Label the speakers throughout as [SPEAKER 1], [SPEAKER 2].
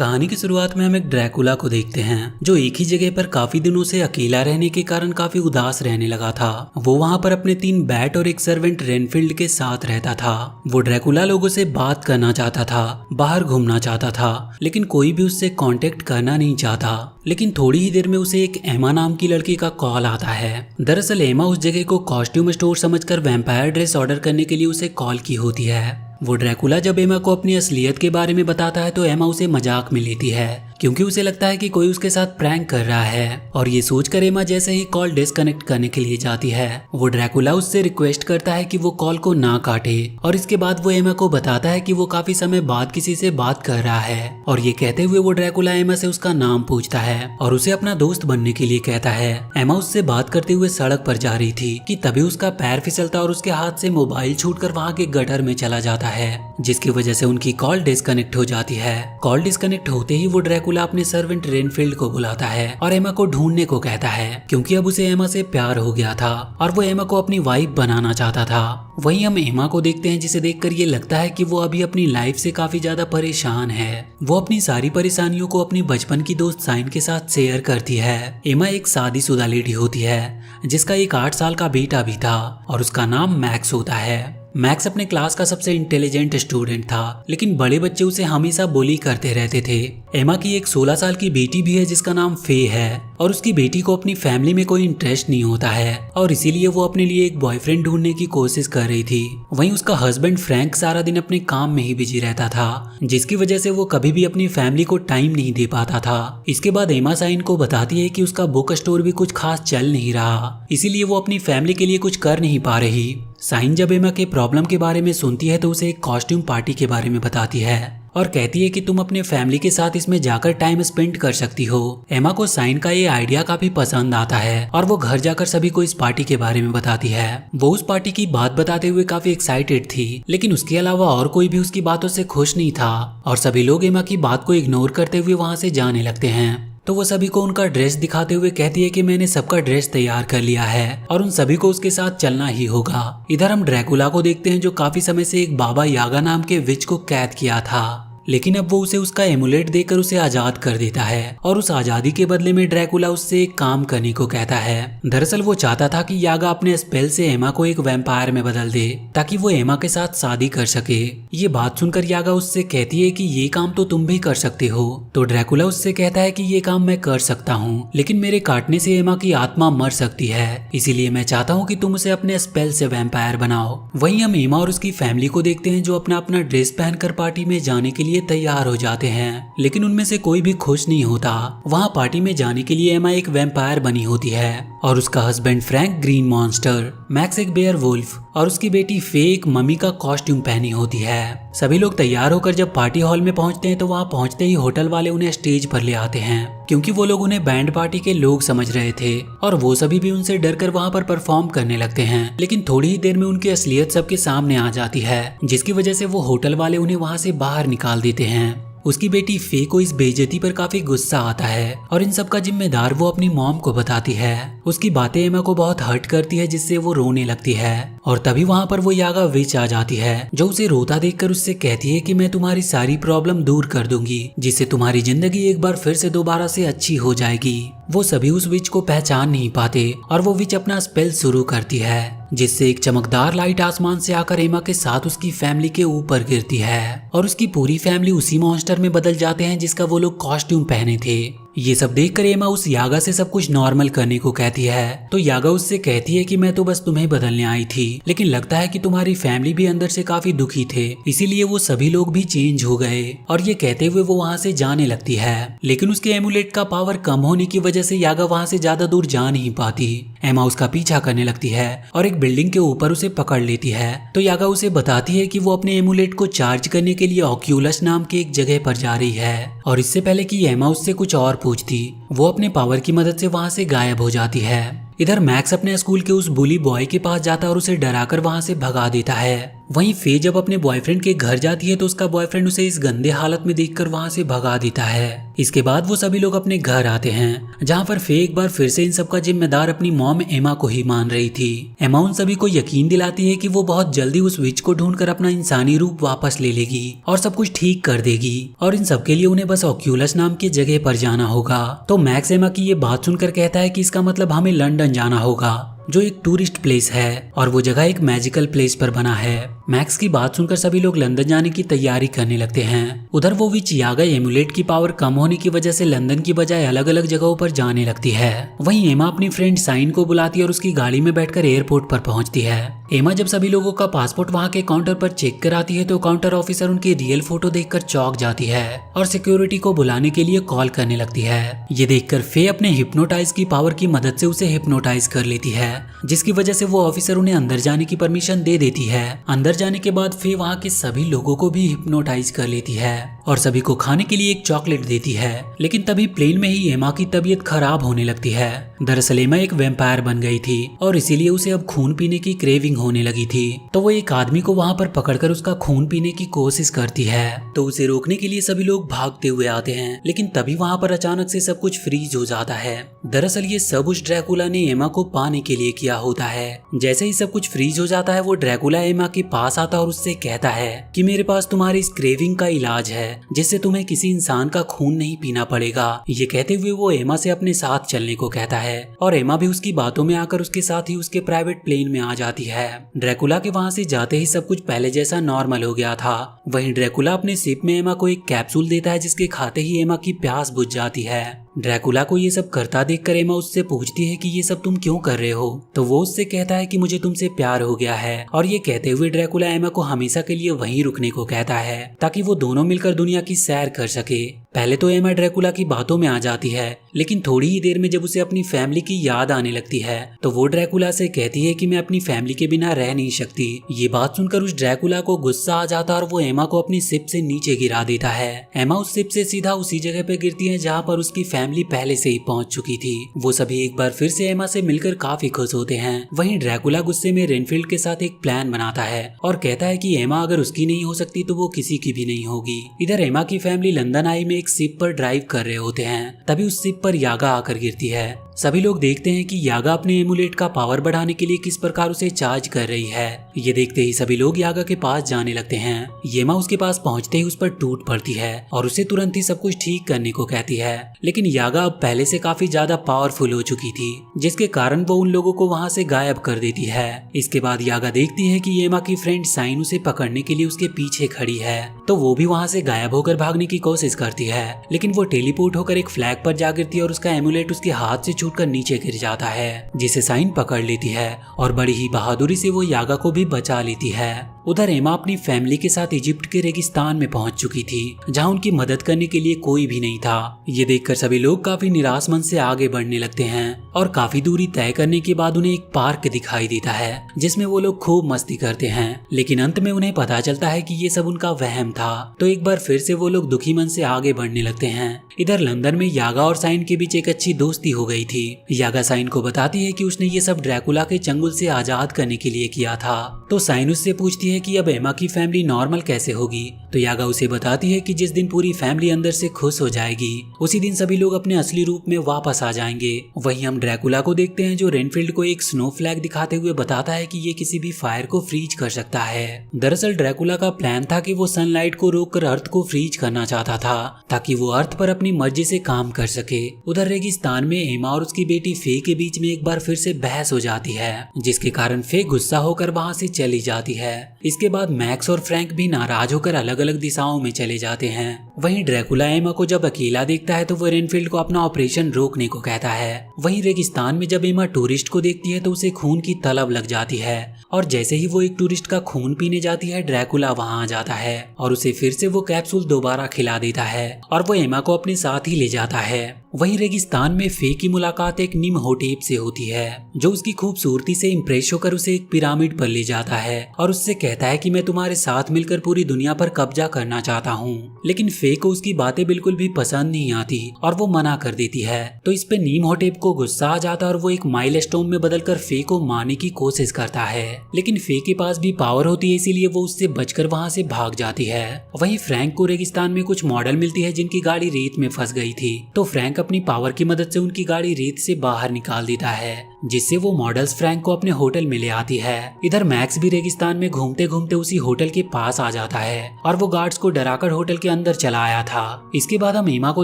[SPEAKER 1] कहानी की शुरुआत में हम एक ड्रैकुला को देखते हैं जो एक ही जगह पर काफी दिनों से अकेला रहने के कारण काफी उदास रहने लगा था। वो वहाँ पर अपने 3 बैट और एक सर्वेंट रेनफील्ड के साथ रहता था। वो ड्रैकुला लोगों से बात करना चाहता था, बाहर घूमना चाहता था, लेकिन कोई भी उससे कांटेक्ट करना नहीं चाहता। लेकिन थोड़ी ही देर में उसे एक एमा नाम की लड़की का कॉल आता है। दरअसल एमा उस जगह को कॉस्ट्यूम स्टोर समझकर वैम्पायर ड्रेस ऑर्डर करने के लिए उसे कॉल की होती है। वो ड्रैकुला जब एमा को अपनी असलियत के बारे में बताता है तो एमा उसे मजाक में लेती है क्योंकि उसे लगता है कि कोई उसके साथ प्रैंक कर रहा है। और ये सोचकर एमा जैसे ही कॉल डिस्कनेक्ट करने के लिए जाती है वो ड्रैकुला उससे रिक्वेस्ट करता है कि वो कॉल को ना काटे। और इसके बाद वो एमा को बताता है कि वो काफी समय बाद किसी से बात कर रहा है। और ये कहते हुए वो ड्रैकुला एमा से उसका नाम पूछता है और उसे अपना दोस्त बनने के लिए कहता है। एमा उससे बात करते हुए सड़क पर जा रही थी कि तभी उसका पैर फिसलता और उसके हाथ से मोबाइल छूटकर वहाँ के गटर में चला जाता है, जिसकी वजह से उनकी कॉल डिस्कनेक्ट हो जाती है। कॉल डिस्कनेक्ट होते ही वो ड्रैकुला अपने सर्वेंट रेनफील्ड को बुलाता है और एमा को ढूंढने को कहता है क्योंकि अब उसे एमा से प्यार हो गया था और वो एमा को अपनी वाइफ बनाना चाहता था। वहीं हम एमा को देखते हैं जिसे देखकर ये लगता है कि वो अभी अपनी लाइफ से काफी ज्यादा परेशान है। वो अपनी सारी परेशानियों को अपनी बचपन की दोस्त साइन के साथ शेयर करती है। एमा एक शादीशुदा लेडी होती है जिसका एक 8 साल का बेटा भी था और उसका नाम मैक्स होता है। मैक्स अपने क्लास का सबसे इंटेलिजेंट स्टूडेंट था, लेकिन बड़े बच्चे उसे हमेशा बुली करते रहते थे। एमा की एक 16 साल की बेटी भी है जिसका नाम फे है और उसकी बेटी को अपनी फैमिली में कोई इंटरेस्ट नहीं होता है और इसीलिए वो अपने लिए एक बॉयफ्रेंड ढूंढने की कोशिश कर रही थी। वहीं उसका हस्बैंड फ्रैंक सारा दिन अपने काम में ही बिजी रहता था, जिसकी वजह से वो कभी भी अपनी फैमिली को टाइम नहीं दे पाता था। इसके बाद एमा साइन को बताती है कि उसका बुक स्टोर भी कुछ खास चल नहीं रहा, इसीलिए वो अपनी फैमिली के लिए कुछ कर नहीं पा रही। साइन जब एमा के प्रॉब्लम के बारे में सुनती है तो उसे एक कॉस्ट्यूम पार्टी के बारे में बताती है और कहती है कि तुम अपने फैमिली के साथ इसमें जाकर टाइम स्पेंड कर सकती हो। एमा को साइन का ये आइडिया काफी पसंद आता है और वो घर जाकर सभी को इस पार्टी के बारे में बताती है। वो उस पार्टी की बात बताते हुए काफी एक्साइटेड थी, लेकिन उसके अलावा और कोई भी उसकी बातों से खुश नहीं था और सभी लोग एमा की बात को इग्नोर करते हुए वहाँ से जाने लगते हैं। तो वो सभी को उनका ड्रेस दिखाते हुए कहती है कि मैंने सबका ड्रेस तैयार कर लिया है और उन सभी को उसके साथ चलना ही होगा। इधर हम ड्रैकुला को देखते हैं जो काफी समय से एक बाबा यागा नाम के विच को कैद किया था, लेकिन अब वो उसे उसका एमुलेट देकर उसे आजाद कर देता है और उस आजादी के बदले में ड्रैकुला उससे एक काम करने को कहता है। दरअसल वो चाहता था कि यागा अपने स्पेल से एमा को एक वैम्पायर में बदल दे ताकि वो एमा के साथ शादी कर सके। ये बात सुनकर यागा उससे कहती है कि ये काम तो तुम भी कर सकते हो। तो ड्रैकुला उससे कहता है कि ये काम मैं कर सकता हूँ, लेकिन मेरे काटने से एमा की आत्मा मर सकती है, इसीलिए मैं चाहता हूँ कि तुम उसे अपने स्पेल से वैम्पायर बनाओ। वहीं हम एमा और उसकी फैमिली को देखते हैं जो अपना अपना ड्रेस पहनकर पार्टी में जाने के लिए तैयार हो जाते हैं, लेकिन उनमें से कोई भी खुश नहीं होता। वहाँ पार्टी में जाने के लिए एमा एक वैम्पायर बनी होती है और उसका husband Frank green monster, max एक बेयर वुल्फ और उसकी बेटी फे एक मम्मी का कॉस्ट्यूम पहनी होती है। सभी लोग तैयार होकर जब पार्टी हॉल में पहुंचते हैं तो वहां पहुंचते ही होटल वाले उन्हें स्टेज पर ले आते हैं क्योंकि वो लोग उन्हें बैंड पार्टी के लोग समझ रहे थे और वो सभी भी उनसे डरकर वहां पर परफॉर्म करने लगते हैं। लेकिन थोड़ी ही देर में उनकी असलियत सबके सामने आ जाती है, जिसकी वजह से वो होटल वाले उन्हें वहां से बाहर निकाल देते हैं। उसकी बेटी फे को इस बेइज्जती पर काफी गुस्सा आता है और इन सब का जिम्मेदार वो अपनी मॉम को बताती है। उसकी बातें एमा को बहुत हर्ट करती है जिससे वो रोने लगती है और तभी वहाँ पर वो यागा विच आ जाती है जो उसे रोता देखकर उससे कहती है कि मैं तुम्हारी सारी प्रॉब्लम दूर कर दूंगी जिससे तुम्हारी जिंदगी एक बार फिर से दोबारा से अच्छी हो जाएगी। वो सभी उस विच को पहचान नहीं पाते और वो विच अपना स्पेल शुरू करती है जिससे एक चमकदार लाइट आसमान से आकर एमा के साथ उसकी फैमिली के ऊपर गिरती है और उसकी पूरी फैमिली उसी मॉन्स्टर में बदल जाते हैं जिसका वो लोग कॉस्ट्यूम पहने थे। ये सब देखकर एमा उस यागा से सब कुछ नॉर्मल करने को कहती है तो यागा उससे कहती है कि मैं तो बस तुम्हें बदलने आई थी, लेकिन लगता है कि तुम्हारी फैमिली भी अंदर से काफी दुखी थे, इसीलिए वो सभी लोग भी चेंज हो गए। और ये कहते हुए वो वहाँ से जाने लगती है, लेकिन उसके एमुलेट का पावर कम होने की वजह से यागा वहाँ से ज्यादा दूर जा नहीं पाती। एमा उसका पीछा करने लगती है और एक बिल्डिंग के ऊपर उसे पकड़ लेती है। तो यागा उसे बताती है कि वो अपने एमुलेट को चार्ज करने के लिए ऑक्यूलस नाम की एक जगह पर जा रही है और इससे पहले कि एमा उससे कुछ और पूछती वो अपने पावर की मदद से वहाँ से गायब हो जाती है। इधर मैक्स अपने स्कूल के उस बुली बॉय के पास जाता और उसे डराकर वहाँ से भगा देता है। वहीं फे जब अपने बॉयफ्रेंड के घर जाती है तो उसका बॉयफ्रेंड उसे इस गंदे हालत में देखकर वहां से भगा देता है। इसके बाद वो सभी लोग अपने घर आते हैं, जहां पर फे एक बार फिर से इन सब का जिम्मेदार अपनी मॉम एमा को ही मान रही थी। एमा उन सभी को यकीन दिलाती है कि वो बहुत जल्दी उस विच को ढूंढकर अपना इंसानी रूप वापस ले लेगी और सब कुछ ठीक कर देगी, और इन सब के लिए उन्हें बस ऑक्यूलस नाम की जगह पर जाना होगा। तो मैक्स एमा की ये बात सुनकर कहता है कि इसका मतलब हमें लंदन जाना होगा, जो एक टूरिस्ट प्लेस है और वो जगह एक मैजिकल प्लेस पर बना है। मैक्स की बात सुनकर सभी लोग लंदन जाने की तैयारी करने लगते हैं। उधर वो विच यागा एमुलेट की पावर कम होने की वजह से लंदन की बजाय अलग अलग जगहों पर जाने लगती है। वहीं एमा अपनी फ्रेंड साइन को बुलाती है और उसकी गाड़ी में बैठकर एयरपोर्ट पर पहुंचती है। एमा जब सभी लोगों का पासपोर्ट वहां के काउंटर पर चेक कराती है तो काउंटर ऑफिसर उनकी रियल फोटो देखकर चौंक जाती है और सिक्योरिटी को बुलाने के लिए कॉल करने लगती है। ये देखकर फे अपने हिप्नोटाइज की पावर की मदद से उसे हिप्नोटाइज कर लेती है, जिसकी वजह से वो ऑफिसर उन्हें अंदर जाने की परमिशन दे देती है। अंदर जाने के बाद फे वहाँ के सभी लोगों को भी हिप्नोटाइज कर लेती है और सभी को खाने के लिए एक चॉकलेट देती है। लेकिन तभी प्लेन में ही एमा की तबीयत खराब होने लगती है। दरअसल एमा एक वैम्पायर बन गई थी और इसीलिए उसे अब खून पीने की क्रेविंग होने लगी थी। तो वो एक आदमी को वहाँ पर पकड़कर उसका खून पीने की कोशिश करती है। तो उसे रोकने के लिए सभी लोग भागते हुए आते हैं, लेकिन तभी वहाँ पर अचानक से सब कुछ फ्रीज हो जाता है। दरअसल ये सब उस ड्रैकुला ने एमा को पाने के लिए किया होता है। जैसे ही सब कुछ फ्रीज हो जाता है वो ड्रैकुला एमा के पास आता और उससे कहता है कि मेरे पास तुम्हारी इस क्रेविंग का इलाज है, जिससे तुम्हें किसी इंसान का खून नहीं पीना पड़ेगा। ये कहते हुए वो एमा से अपने साथ चलने को कहता है और एमा भी उसकी बातों में आकर उसके साथ ही उसके प्राइवेट प्लेन में आ जाती है। ड्रैकुला के वहां से जाते ही सब कुछ पहले जैसा नॉर्मल हो गया था। वहीं ड्रैकुला अपने शिप में एमा को एक कैप्सूल देता है, जिसके खाते ही एमा की प्यास बुझ जाती है। ड्रैकुला को ये सब करता देखकर एमा उससे पूछती है कि ये सब तुम क्यों कर रहे हो। तो वो उससे कहता है कि मुझे तुमसे प्यार हो गया है, और ये कहते हुए ड्रैकुला एमा को हमेशा के लिए वहीं रुकने को कहता है ताकि वो दोनों मिलकर दुनिया की सैर कर सके। पहले तो एमा ड्रैकुला की बातों में आ जाती है, लेकिन थोड़ी ही देर में जब उसे अपनी फैमिली की याद आने लगती है तो वो ड्रैकुला से कहती है कि मैं अपनी फैमिली के बिना रह नहीं सकती। ये बात सुनकर उस ड्रैकुला को गुस्सा आ जाता और वो एमा को अपनी शिप से नीचे गिरा देता है। एमा उस शिप से सीधा उसी जगह पे गिरती है जहाँ पर उसकी फैमिली पहले से ही पहुंच चुकी थी। वो सभी एक बार फिर से एमा से मिलकर काफी खुश होते हैं। वहीं ड्रैकुला गुस्से में रेनफील्ड के साथ एक प्लान बनाता है और कहता है कि एमा अगर उसकी नहीं हो सकती तो वो किसी की भी नहीं होगी। इधर एमा की फैमिली लंदन आई में एक शिप पर ड्राइव कर रहे होते हैं, तभी उस शिप पर यागा आकर गिरती है। सभी लोग देखते हैं कि यागा अपने एमुलेट का पावर बढ़ाने के लिए किस प्रकार उसे चार्ज कर रही है। ये देखते ही सभी लोग यागा के पास जाने लगते हैं। येमा उसके पास पहुंचते ही उस पर टूट पड़ती है और उसे तुरंत ही सब कुछ ठीक करने को कहती है। लेकिन यागा अब पहले से काफी ज्यादा पावरफुल हो चुकी थी, जिसके कारण वो उन लोगों को वहां से गायब कर देती है। इसके बाद यागा देखती है कि येमा की फ्रेंड साइन उसे पकड़ने के लिए उसके पीछे खड़ी है, तो वो भी वहां से गायब होकर भागने की कोशिश करती है। लेकिन वो टेलीपोर्ट होकर एक फ्लैग पर जा गिरती है और उसका एमुलेट उसके हाथ से छूटकर नीचे गिर जाता है, जिसे साइन पकड़ लेती है और बड़ी ही बहादुरी से वो यागा को भी बचा लेती है। उधर एमा अपनी फैमिली के साथ इजिप्ट के रेगिस्तान में पहुंच चुकी थी, जहां उनकी मदद करने के लिए कोई भी नहीं था। ये देखकर सभी लोग काफी निराश मन से आगे बढ़ने लगते हैं और काफी दूरी तय करने के बाद उन्हें एक पार्क दिखाई देता है, जिसमें वो लोग खूब मस्ती करते हैं। लेकिन अंत में उन्हें पता चलता है कि ये सब उनका वहम था, तो एक बार फिर से वो लोग दुखी मन से आगे बढ़ने लगते हैं। इधर लंदन में यागा और साइन के बीच एक अच्छी दोस्ती हो गई थी। यागा साइन को बताती है कि उसने ये सब ड्रैकुला के चंगुल से आजाद करने के लिए किया था। तो साइन उससे पूछती है कि अब एमा की फैमिली नॉर्मल कैसे होगी। तो यागा उसे बताती है कि जिस दिन पूरी फैमिली अंदर से खुश हो जाएगी, उसी दिन सभी लोग अपने असली रूप में वापस आ जाएंगे। वहीं हम ड्रैकुला को देखते हैं, जो रेनफील्ड को एक स्नो फ्लैग दिखाते हुए बताता है कि ये किसी भी फायर को फ्रीज कर सकता है। दरअसल ड्रैकुला का प्लान था कि वो सनलाइट को रोककर अर्थ को फ्रीज करना चाहता था, ताकि वो अर्थ पर अपनी मर्जी से काम कर सके। उधर रेगिस्तान में एमा और उसकी बेटी फे के बीच में एक बार फिर से बहस हो जाती है, जिसके कारण फे गुस्सा होकर वहां से चली जाती है। इसके बाद मैक्स और फ्रैंक भी नाराज होकर अलग अलग दिशाओं में चले जाते हैं। वहीं ड्रैकुला एमा को जब अकेला देखता है तो वो रेनफील्ड को अपना ऑपरेशन रोकने को कहता है। वहीं रेगिस्तान में जब एमा टूरिस्ट को देखती है तो उसे खून की तलब लग जाती है, और जैसे ही वो एक टूरिस्ट का खून पीने जाती है, ड्रैकुला वहां आ जाता है और उसे फिर से वो कैप्सूल दोबारा खिला देता है और वो एमा को अपने साथ ही ले जाता है। वहीं रेगिस्तान में फे की मुलाकात एक निम्होटेप से होती है, जो उसकी खूबसूरती से इम्प्रेस होकर उसे एक पिरामिड पर ले जाता है और उससे कहता है कि मैं तुम्हारे साथ मिलकर पूरी दुनिया पर कब्जा करना चाहता हूँ। लेकिन फे को उसकी बातें बिल्कुल भी पसंद नहीं आती और वो मना कर देती है। तो इस पे निम्होटेप को गुस्सा आ जाता है और वो एक माइलस्टोन में बदलकर फे को मारने की कोशिश करता है। लेकिन फे के पास भी पावर होती है, इसीलिए वो उससे बचकर वहाँ से भाग जाती है। वहीं फ्रैंक को रेगिस्तान में कुछ मॉडल मिलती है जिनकी गाड़ी रेत में फंस गई थी। तो फ्रैंक अपनी पावर की मदद से उनकी गाड़ी रेत से बाहर निकाल देता है, जिससे वो मॉडल्स फ्रैंक को अपने होटल में ले आती है। इधर मैक्स भी रेगिस्तान में घूमते घूमते उसी होटल के पास आ जाता है और वो गार्ड्स को डराकर होटल के अंदर चला आया था। इसके बाद हम एमा को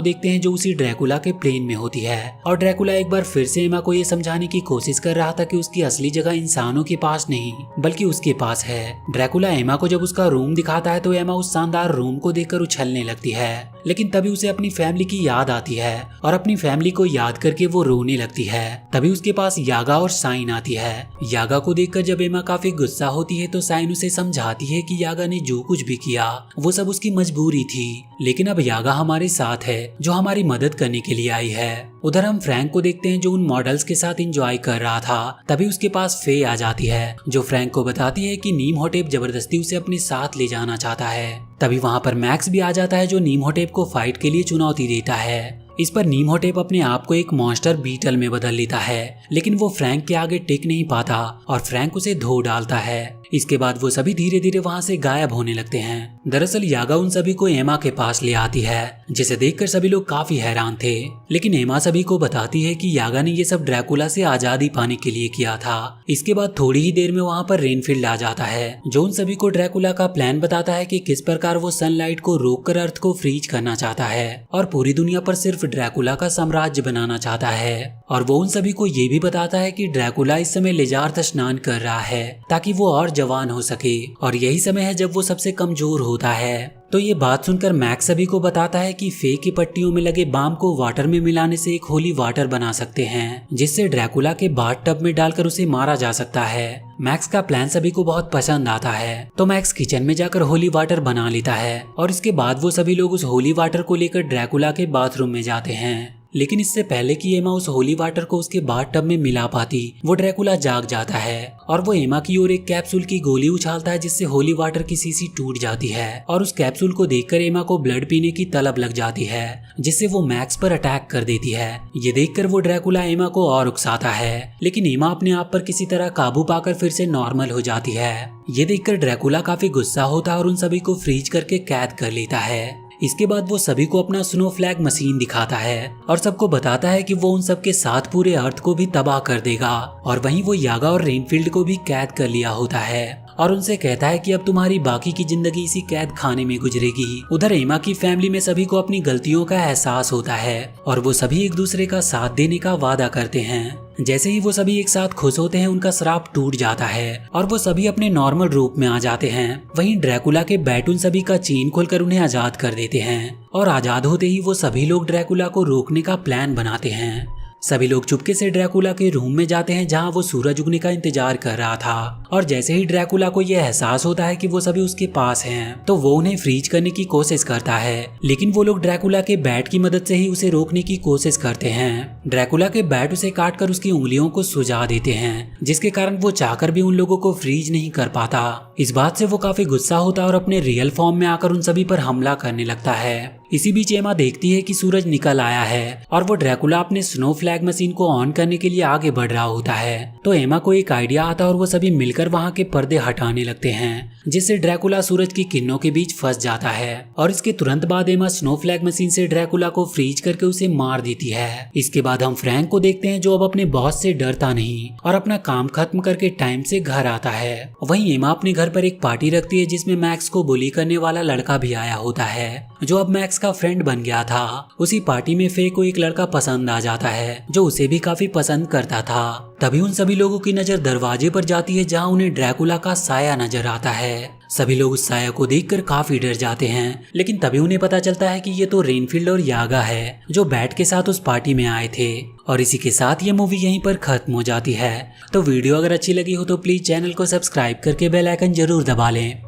[SPEAKER 1] देखते हैं जो उसी ड्रैकुला के प्लेन में होती है और ड्रैकुला एक बार फिर से एमा को ये समझाने की कोशिश कर रहा था कि उसकी असली जगह इंसानों के पास नहीं बल्कि उसके पास है। ड्रैकुला एमा को जब उसका रूम दिखाता है तो एमा उस शानदार रूम को देखकर उछलने लगती है, लेकिन तभी उसे अपनी फैमिली की याद आती है और अपनी फैमिली को याद करके वो रोने लगती है। तभी उसके पास यागा और साइन आती है। यागा को देखकर जब एमा काफी गुस्सा होती है तो साइन उसे समझाती है कि यागा ने जो कुछ भी किया वो सब उसकी मजबूरी थी, लेकिन अब यागा हमारे साथ है जो हमारी मदद करने के लिए आई है। उधर हम फ्रैंक को देखते हैं जो उन मॉडल्स के साथ एंजॉय कर रहा था। तभी उसके पास फे आ जाती है जो फ्रैंक को बताती है कि निम्होटेप जबरदस्ती उसे अपने साथ ले जाना चाहता है। तभी वहाँ पर मैक्स भी आ जाता है जो निम्होटेप को फाइट के लिए चुनौती देता है। इस पर निम्होटेप अपने आप को एक मॉन्स्टर बीटल में बदल लेता है, लेकिन वो फ्रैंक के आगे टिक नहीं पाता और फ्रैंक उसे धो डालता है। इसके बाद वो सभी धीरे धीरे वहाँ से गायब होने लगते हैं। दरअसल यागा उन सभी को एमा के पास ले आती है, जिसे देखकर सभी लोग काफी हैरान थे। लेकिन एमा सभी को बताती है कि यागा ने ये सब ड्रैकुला से आजादी पाने के लिए किया था। इसके बाद थोड़ी ही देर में वहाँ पर रेनफील्ड आ जाता है जो उन सभी को ड्रैकुला का प्लान बताता है कि किस प्रकार वो सनलाइट को रोककर अर्थ को फ्रीज करना चाहता है और पूरी दुनिया पर सिर्फ ड्रैकुला का साम्राज्य बनाना चाहता है। और वो उन सभी को ये भी बताता है कि ड्रैकुला इस समय लेजार्थ स्नान कर रहा है ताकि वो और जवान हो सके और यही समय है जब वो सबसे कमजोर होता है। तो ये बात सुनकर मैक्स सभी को बताता है कि फे की पट्टियों में लगे बाम को वाटर में मिलाने से एक होली वाटर बना सकते हैं, जिससे ड्रैकुला के बाथ टब में डालकर उसे मारा जा सकता है। मैक्स का प्लान सभी को बहुत पसंद आता है, तो मैक्स किचन में जाकर होली वाटर बना लेता है और इसके बाद वो सभी लोग उस होली वाटर को लेकर ड्रैकुला के बाथरूम में जाते हैं। लेकिन इससे पहले कि एमा उस होली वाटर को उसके बाथ टब में मिला पाती, वो ड्रैकुला जाग जाता है और वो एमा की ओर एक कैप्सूल की गोली उछालता है, जिससे होली वाटर की शीशी टूट जाती है और उस कैप्सूल को देखकर एमा को ब्लड पीने की तलब लग जाती है, जिससे वो मैक्स पर अटैक कर देती है। ये देखकर वो ड्रैकुला एमा को और उकसाता है, लेकिन एमा अपने आप पर किसी तरह काबू पाकर फिर से नॉर्मल हो जाती है। ये देखकर ड्रैकुला काफी गुस्सा होता है और उन सभी को फ्रीज करके कैद कर लेता है। इसके बाद वो सभी को अपना स्नो फ्लैग मशीन दिखाता है और सबको बताता है कि वो उन सबके साथ पूरे अर्थ को भी तबाह कर देगा। और वहीं वो यागा और रेनफील्ड को भी कैद कर लिया होता है और उनसे कहता है कि अब तुम्हारी बाकी की जिंदगी इसी कैद खाने में गुजरेगी। उधर एमा की फैमिली में सभी को अपनी गलतियों का एहसास होता है और वो सभी एक दूसरे का साथ देने का वादा करते हैं। जैसे ही वो सभी एक साथ खुश होते हैं, उनका श्राप टूट जाता है और वो सभी अपने नॉर्मल रूप में आ जाते हैं। वहीं ड्रैकुला के बैट उन सभी का चेन खोलकर उन्हें आजाद कर देते हैं और आजाद होते ही वो सभी लोग ड्रैकुला को रोकने का प्लान बनाते हैं। सभी लोग चुपके से ड्रैकुला के रूम में जाते हैं जहां वो सूरज उगने का इंतजार कर रहा था और जैसे ही ड्रैकुला को यह एहसास होता है कि वो सभी उसके पास हैं, तो वो उन्हें फ्रीज करने की कोशिश करता है। लेकिन वो लोग ड्रैकुला के बैट की मदद से ही उसे रोकने की कोशिश करते हैं। ड्रैकुला के बैट उसे काटकर उसकी उंगलियों को सुझा देते हैं, जिसके कारण वो चाहकर भी उन लोगों को फ्रीज नहीं कर पाता। इस बात से वो काफी गुस्सा होता है और अपने रियल फॉर्म में आकर उन सभी पर हमला करने लगता है। इसी बीच एमा देखती है कि सूरज निकल आया है और वो ड्रैकुला अपने स्नो फ्लैग मशीन को ऑन करने के लिए आगे बढ़ रहा होता है। तो एमा को एक आइडिया आता है और वो सभी मिलकर वहाँ के पर्दे हटाने लगते हैं, जिससे ड्रैकुला सूरज की किरणों के बीच फंस जाता है और इसके तुरंत बाद एमा स्नो फ्लैग मशीन से ड्रैकुला को फ्रीज करके उसे मार देती है। इसके बाद हम फ्रैंक को देखते हैं जो अब अपने बॉस से डरता नहीं और अपना काम खत्म करके टाइम से घर आता है। वहीं एमा अपने घर पर एक पार्टी रखती है जिसमें मैक्स को बुली करने वाला लड़का भी आया होता है, जो अब मैक्स का फ्रेंड बन गया था। उसी पार्टी में फे को एक लड़का पसंद आ जाता है जो उसे भी काफी पसंद करता था। तभी उन सभी लोगों की नजर दरवाजे पर जाती है जहां उन्हें ड्रैकुला का साया नजर आता है। सभी लोग उस साया को देखकर काफी डर जाते हैं, लेकिन तभी उन्हें पता चलता है कि ये तो रेनफील्ड और यागा है जो बैट के साथ उस पार्टी में आए थे। और इसी के साथ ये मूवी यहीं पर खत्म हो जाती है। तो वीडियो अगर अच्छी लगी हो तो प्लीज चैनल को सब्सक्राइब करके बेल आइकन जरूर दबा लें।